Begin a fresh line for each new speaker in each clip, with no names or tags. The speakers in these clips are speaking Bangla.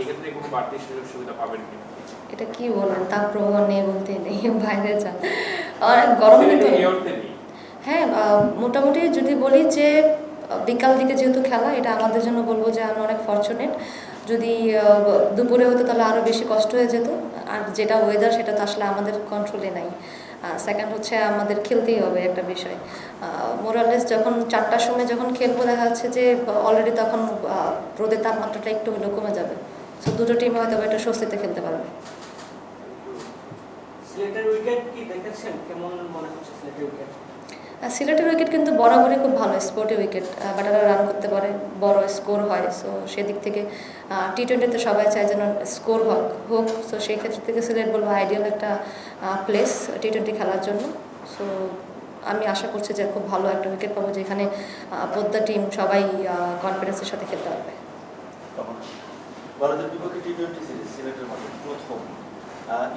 এক্ষেত্রে কোনো বাড়তি সুযোগ সুবিধা পাবেন কি?
এটা কি বলেন, তা প্রমাণ নেই বলতে নেই, বাইরে যান। আর গরম কিন্তু হ্যাঁ, মোটামুটি যদি বলি যে বিকাল দিকে যেহেতু খেলা, এটা আমাদের জন্য বলবো যে আমরা অনেক ফরচুনেট। যদি দুপুরে হতো তাহলে আরও বেশি কষ্ট হয়ে যেত। আর যেটা ওয়েদার সেটা তো আসলে আমাদের কন্ট্রোলে নাই। সেকেন্ড হচ্ছে আমাদের খেলতেই হবে একটা বিষয়। মোরালেস যখন 4টার সময় যখন খেলবো, দেখা যাচ্ছে যে অলরেডি তখন রোদের তাপমাত্রাটা একটু হলেও কমে যাবে। সো দুটো টিম হয়তো একটু স্বস্তিতে খেলতে পারবে।
সিলেটের উইকেট কি দেখেছেন, কেমন মনে হচ্ছে সিলেটের উইকেট?
সিলেটের উইকেট কিন্তু বরাবরই খুব ভালো স্পোর্টি উইকেট, ব্যাটাররা রান করতে পারে, বড় স্কোর হয়। সো সেদিক থেকে টি-20তে সবাই চায় যেন স্কোর হোক। সো সেই ক্ষেত্র থেকে সিলেট বলবো আইডিয়াল একটা প্লেস টি-20 খেলার জন্য। সো আমি আশা করছি যে খুব ভালো একটা উইকেট পাবো, যেখানে বোদ্দা টিম সবাই কনফিডেন্সের সাথে খেলতে পারবে।
ভারতের বিপক্ষে টি-20 সিরিজ সিলেটের মাঠে প্রথম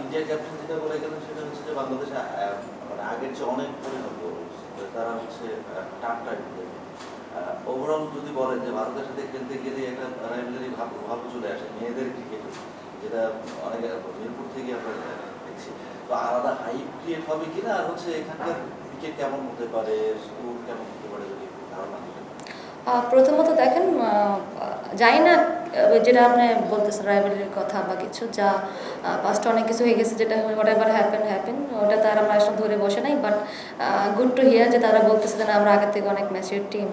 ইন্ডিয়ার ক্যাপ্টেন যেটা বলে গেলেন সেটা হচ্ছে যে বাংলাদেশ মানে আগের চেয়ে অনেক পরিণত তারা হচ্ছে টাফ টাইম ওভারঅল যদি বলেন যে ভারতের সাথে খেলতে গেলে একটা রাইভালরি ভাব চলে আসে মেয়েদের ক্রিকেটে, যেটা অনেক মিরপুর থেকে আমরা দেখছি। তো আলাদা হাইপ ক্রিয়েট হবে কিনা, আর হচ্ছে এখানকার ক্রিকেট কেমন হতে পারে, স্কোর কেমন হতে পারে যদি ধারণা দিতেন।
প্রথমত দেখেন, জানি না যেটা আপনি বলতেছেন রাইভালরির কথা বা কিছু, যা পাস্টে অনেক কিছু হয়ে গেছে, যেটা হোয়াট এভার হ্যাপেন, ওটা তার আমরা আসলে ধরে বসে নাই। বাট গুড টু হিয়ার যে তারা বলতেছে যে আমরা আগের থেকে অনেক ম্যাচিউর টিম।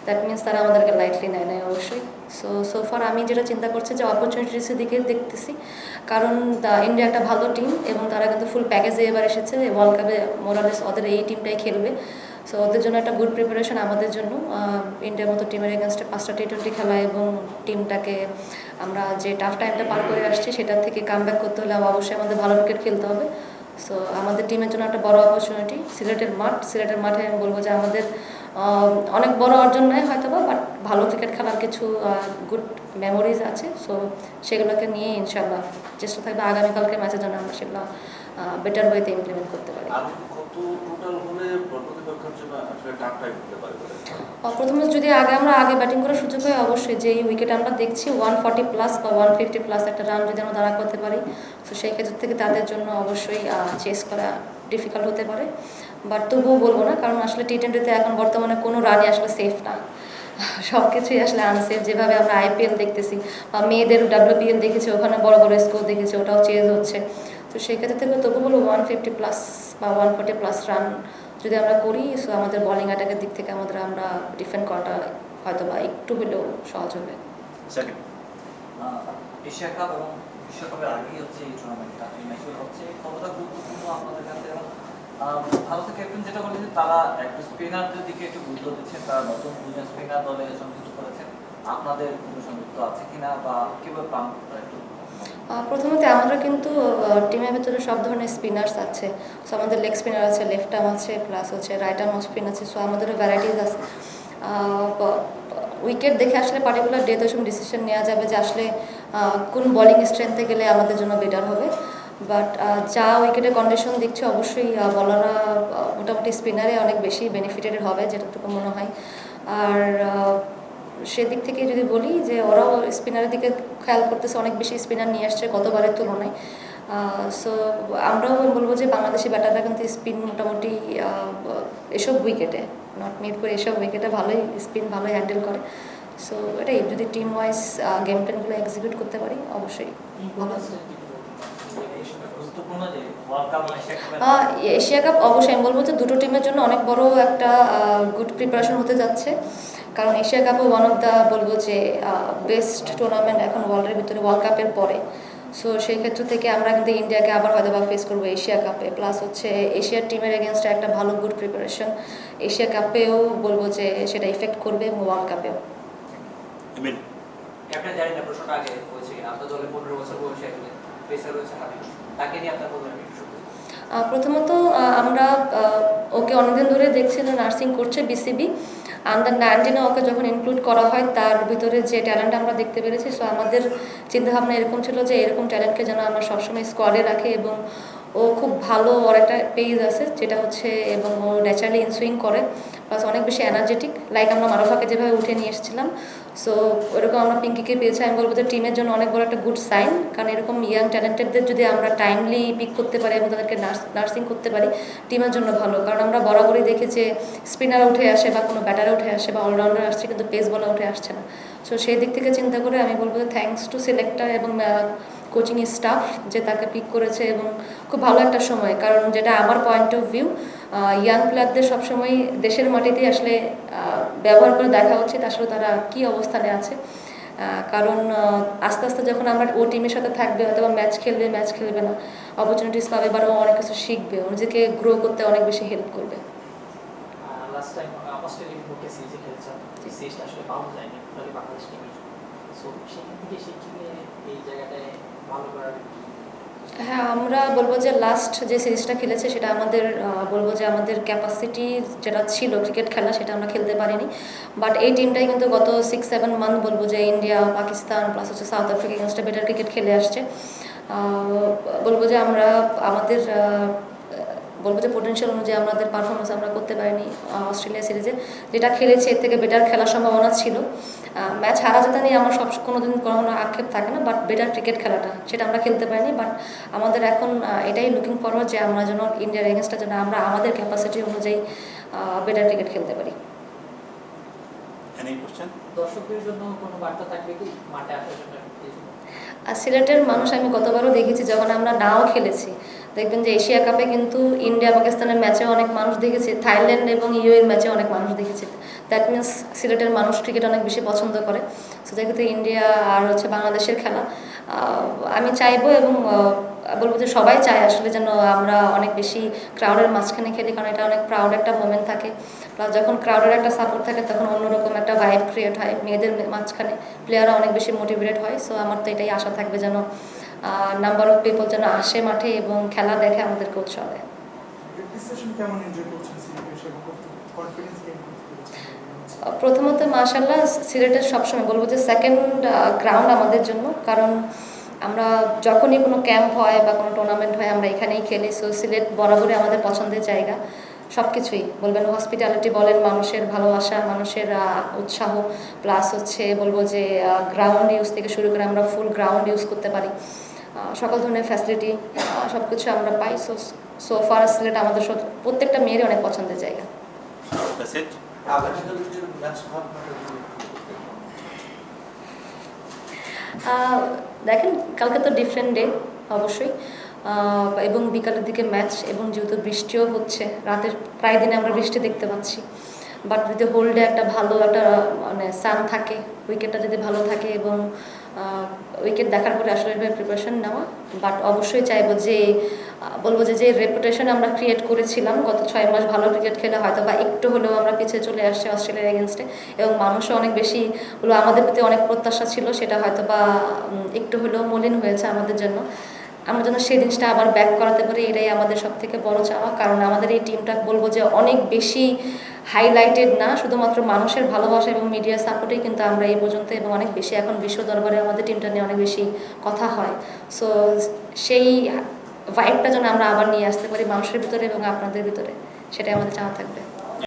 দ্যাট মিনস তারা আমাদেরকে লাইটলি নেয় নাই অবশ্যই। সো ফার আমি যেটা চিন্তা করছি যে অপরচুনিটিসের দিকে দেখতেছি, কারণ ইন্ডিয়া একটা ভালো টিম এবং তারা কিন্তু ফুল প্যাকেজে এবার এসেছে। ওয়ার্ল্ড কাপে মোরালেস ওদের এই টিমটাই খেলবে। সো ওদের জন্য একটা গুড প্রিপারেশন আমাদের জন্য। ইন্ডিয়ার মতো টিমের এগেনস্টে 5টা টি-20 খেলা এবং টিমটাকে আমরা যে টাফ টাইমটা পার করে আসছি সেটার থেকে কাম ব্যাক করতে হলে অবশ্যই আমাদের ভালো ক্রিকেট খেলতে হবে। সো আমাদের টিমের জন্য একটা বড় অপরচুনিটি সিলেটের মাঠে আমি বলবো যে আমাদের অনেক বড় অর্জন নয় হয়তো বা, বাট ভালো ক্রিকেট খেলার কিছু গুড মেমোরিজ আছে। সো সেগুলোকে নিয়ে ইনশাল্লাহ চেষ্টা থাকবে আগামীকালকে ম্যাচের জন্য আমরা সেগুলো বেটার ওয়েতে ইমপ্লিমেন্ট করতে পারি। প্রথমে যদি আগে ব্যাটিং করার সুযোগ হয়, অবশ্যই যে উইকেট আমরা দেখছি 140+ বা 150+ একটা রান যদি আমরা দাঁড়া করতে পারি, তো সেই ক্ষেত্র থেকে তাদের জন্য অবশ্যই চেস করা ডিফিকাল্ট হতে পারে। বাট তবুও বলবো না, কারণ আসলে টি-20তে এখন বর্তমানে কোনো রানই আসলে সেফ না, সব কিছুই আসলে আনসেফ। যেভাবে আমরা আইপিএল দেখতেছি বা মেয়েদের WPL দেখেছি, ওখানে বড় বড় স্কোর দেখেছি, ওটাও চেঞ্জ হচ্ছে। তো সেই ক্ষেত্রে থেকে তবু বলবো 150+ বা 140+ রান যদি আমরা করি, সো আমাদের বোলিং অ্যাটাকের দিক থেকে আমরা ডিফেন্ড করাটা হয়তো বা একটু হলেও সহজ হবে।
এশিয়া কাপ এবং বিশ্বকাপের আগেই হচ্ছে এই টুর্নামেন্টটা, এই ম্যাচগুলো হচ্ছে কতটা গুরুত্বপূর্ণ আপনাদের কাছে? ভারতের ক্যাপ্টেন যেটা বলেছে, তারা একটু স্পিনারদের দিকে একটু গুরুত্ব দিচ্ছেন, তারা নতুন 2জন স্পিনার দলে সংযুক্ত করেছেন। আপনাদের কোনো সংযুক্ত আছে কিনা বা কীভাবে পান একটু?
প্রথমত আমরা কিন্তু টিমের ভেতরে সব ধরনের স্পিনার্স আছে। সো আমাদের লেগ স্পিনার আছে, লেফট আর্ম আছে, প্লাস হচ্ছে রাইট আর্ম স্পিন আছে। সো আমাদেরও ভ্যারাইটিস আছে। উইকেট দেখে আসলে পার্টিকুলার ডেতে সব ডিসিশন নেওয়া যাবে যে আসলে কোন বোলিং স্ট্রেংথে গেলে আমাদের জন্য বেটার হবে। বাট যা উইকেটের কন্ডিশন দিচ্ছে, অবশ্যই বলাররা মোটামুটি স্পিনারে অনেক বেশি বেনিফিটেড হবে, যেটাটুকু মনে হয়। আর সেদিক থেকে যদি বলি যে ওরাও স্পিনারের দিকে খেয়াল করতেছে, অনেক বেশি স্পিনার নিয়ে আসছে গতবারের তুলনায়। সো আমরাও বলবো যে বাংলাদেশি ব্যাটাররা কিন্তু স্পিন মোটামুটি এসব উইকেটে, নট মিরপুর, এসব উইকেটে ভালোই স্পিন ভালোই হ্যান্ডেল করে। সো এটাই, যদি টিম ওয়াইজ গেম প্ল্যানগুলো এক্সিকিউট করতে পারি অবশ্যই ভালো আছে। এশিয়া কাপ অবশ্যই আমি বলবো যে দুটো টিমের জন্য অনেক বড় একটা গুড প্রিপারেশন হতে যাচ্ছে, কারণ এশিয়া কাপও ওয়ান অফ দ্য বলবো যে বেস্ট টুর্নামেন্ট এখন ওয়ার্ল্ডের ভিতরে, ওয়ার্ল্ড কাপের পরে। সো সেই ক্ষেত্র থেকে আমরা কিন্তু ইন্ডিয়াকে আবার হয়তো বা ফেস করবো এশিয়া কাপে, প্লাস হচ্ছে এশিয়ার টিমের এগেনস্টে একটা ভালো গুড প্রিপারেশন এশিয়া কাপেও বলবো যে সেটা ইফেক্ট করবে এবং ওয়ার্ল্ড কাপেও।
একটা জানি না, প্রশ্নটা আগে হয়েছে, আপনার দলে 15 বছর বয়সী একজন পেসার রয়েছে হাবিব, তাকে নিয়ে আপনার বলবেন?
প্রথমত আমরা ওকে অনেকদিন ধরে দেখছি যে নার্সিং করছে বিসিবি আন্ডার-19 ওকে যখন ইনক্লুড করা হয়, তার ভিতরে যে ট্যালেন্ট আমরা দেখতে পেরেছি। সো আমাদের চিন্তাভাবনা এরকম ছিল যে এরকম ট্যালেন্টকে যেন আমরা সবসময় স্কোয়াডে রাখি, এবং ও খুব ভালো, ওর একটা পেজ আছে যেটা হচ্ছে, এবং ও ন্যাচারালি ইনসুইং করে, প্লাস অনেক বেশি এনার্জেটিক, লাইক আমরা মারুফাকে যেভাবে উঠে নিয়ে এসেছিলাম। সো ওরকম আমরা পিঙ্কিকে পেয়েছি, আমি বলবো যে টিমের জন্য অনেক বড় একটা গুড সাইন, কারণ এরকম ইয়াং ট্যালেন্টেডদের যদি আমরা টাইমলি পিক করতে পারি এবং তাদেরকে নার্সিং করতে পারি টিমের জন্য ভালো। কারণ আমরা বরাবরই দেখি যে স্পিনার উঠে আসে বা কোনো ব্যাটারে উঠে আসে বা অলরাউন্ডার আসছে, কিন্তু পেস বলা উঠে আসছে না। সো সেই দিক থেকে চিন্তা করে আমি বলবো যে থ্যাঙ্কস টু সিলেক্টর এবং কোচিং স্টাফ যে তাকে পিক করেছে, এবং খুব ভালো একটা সময়। কারণ যেটা আমার পয়েন্ট অফ ভিউ, ইয়াং প্লেয়ারদের সবসময় দেশের মাটিতেই আসলে ব্যবহার করে দেখা উচিত আসলে তারা কী অবস্থানে আছে। কারণ আস্তে আস্তে যখন আমরা ও টিমের সাথে থাকবে, অথবা ম্যাচ খেলবে না, অপরচুনিটিস পাবে বা ও অনেক কিছু শিখবে, ও নিজেকে গ্রো করতে অনেক বেশি হেল্প করবে।
লাস্ট টাইম অস্ট্রেলিয়ার বিপক্ষে সিরিজে খেলেছেন, এই সিরিজটা আসলে পাওয়া যায়নি তাহলে বাংলাদেশ টিমের। সো সেখান থেকে শিখে এই জায়গাটায় ভালো করার।
হ্যাঁ, আমরা বলবো যে লাস্ট যে সিরিজটা খেলেছে সেটা আমাদের বলবো যে আমাদের ক্যাপাসিটি যেটা ছিল ক্রিকেট খেলা সেটা আমরা খেলতে পারিনি। বাট এই টিমটাই কিন্তু গত 6-7 মান্থ বলবো যে ইন্ডিয়া, পাকিস্তান প্লাস হচ্ছে সাউথ আফ্রিকা এগেনস্টে বেটার ক্রিকেট খেলে আসছে। বলবো যে আমরা আমাদের বলবো যে পোটেনশিয়াল অনুযায়ী আমাদের পারফরমেন্স আমরা করতে পারিনি অস্ট্রেলিয়া সিরিজে। যেটা খেলেছি এর থেকে বেটার খেলার সম্ভাবনা ছিল। ম্যাচ হারা যেতে নিয়ে আমার কোনোদিন কোনো আক্ষেপ থাকে না, বাট বেটার ক্রিকেট খেলাটা সেটা আমরা খেলতে পারিনি। বাট আমাদের এখন এটাই লুকিং ফরওয়ার্ড যে আমরা যেন ইন্ডিয়ার এগেনস্টে যেন আমরা আমাদের ক্যাপাসিটি অনুযায়ী বেটার ক্রিকেট খেলতে পারি।
দর্শকদের জন্য কোনো বার্তা থাকবে কি মাঠে আসার জন্য?
আর সিলেটের মানুষ আমি গতবারও দেখেছি যখন আমরা নাও খেলেছি, দেখবেন যে এশিয়া কাপে কিন্তু ইন্ডিয়া পাকিস্তানের ম্যাচে অনেক মানুষ দেখেছি, থাইল্যান্ড এবং ইউএর ম্যাচে অনেক মানুষ দেখেছি। দ্যাট মিনস সিলেটের মানুষ ক্রিকেট অনেক বেশি পছন্দ করে। সো যেহেতু ইন্ডিয়া আর হচ্ছে বাংলাদেশের খেলা, আমি চাইবো এবং বলবো যে সবাই চায় আসলে যেন আমরা অনেক বেশি ক্রাউডের মাঝখানে খেলি, কারণ এটা অনেক প্রাউড একটা মোমেন্ট থাকে। প্লাস যখন ক্রাউডের একটা সাপোর্ট থাকে তখন অন্যরকম একটা ভাইব ক্রিয়েট হয়, মেয়েদের মাঝখানে প্লেয়াররা অনেক বেশি মোটিভেটেড হয়। সো আমার তো এটাই আশা থাকবে যেন নাম্বার অফ পিপল যেন আসে মাঠে এবং খেলা দেখে আমাদেরকে উৎসাহ দেয়। প্রথমত মাশাআল্লাহ সিলেটের সবসময় বলবো যে সেকেন্ড গ্রাউন্ড আমাদের জন্য, কারণ আমরা যখনই কোনো ক্যাম্প হয় বা কোনো টুর্নামেন্ট হয় আমরা এখানেই খেলি। সো সিলেট বরাবরই আমাদের পছন্দের জায়গা, সব কিছুই বলবেন, হসপিটালিটি বলেন, মানুষের ভালোবাসা, মানুষের উৎসাহ, প্লাস হচ্ছে বলবো যে গ্রাউন্ড ইউজ থেকে শুরু করে আমরা ফুল গ্রাউন্ড ইউজ করতে পারি, সকল ধরনের ফ্যাসিলিটি সব কিছু আমরা পাই। সো ফার সিলেট আমাদের প্রত্যেকটা মেয়েরই অনেক পছন্দের জায়গা। দেখেন কালকে তো ডিফারেন্ট ডে অবশ্যই, এবং বিকালের দিকে ম্যাচ, এবং যেহেতু বৃষ্টিও হচ্ছে, রাতের প্রায় দিনে আমরা বৃষ্টি দেখতে পাচ্ছি। বাট যদি হোল ডে একটা ভালো একটা মানে সান থাকে, উইকেটটা যদি ভালো থাকে এবং উইকেট দেখার পরে আসলে প্রিপারেশন নেওয়া। বাট অবশ্যই চাইবো যে বলবো যে রেপুটেশন আমরা ক্রিয়েট করেছিলাম গত 6 মাস ভালো ক্রিকেট খেলে, হয়তো বা একটু হলেও আমরা পিছিয়ে চলে আসছি অস্ট্রেলিয়ার এগেনস্টে, এবং মানুষও অনেক বেশি হলো আমাদের প্রতি অনেক প্রত্যাশা ছিল, সেটা হয়তো বা একটু হলেও মলিন হয়েছে আমাদের জন্য। আমরা যেন সেই জিনিসটা আবার ব্যাক করাতে পারি, এটাই আমাদের সব থেকে বড় চাওয়া। কারণ আমাদের এই টিমটা বলবো যে অনেক বেশি হাইলাইটেড না, শুধুমাত্র মানুষের ভালোবাসা এবং মিডিয়া সাপোর্টেই কিন্তু আমরা এই পর্যন্ত, এবং অনেক বেশি এখন বিশ্ব দরবারে আমাদের টিমটা নিয়ে অনেক বেশি কথা হয়। সো সেই ভাইবটা যেন আমরা আবার নিয়ে আসতে পারি মানুষের ভিতরে এবং আপনাদের ভিতরে, সেটাই আমাদের চাওয়া থাকবে।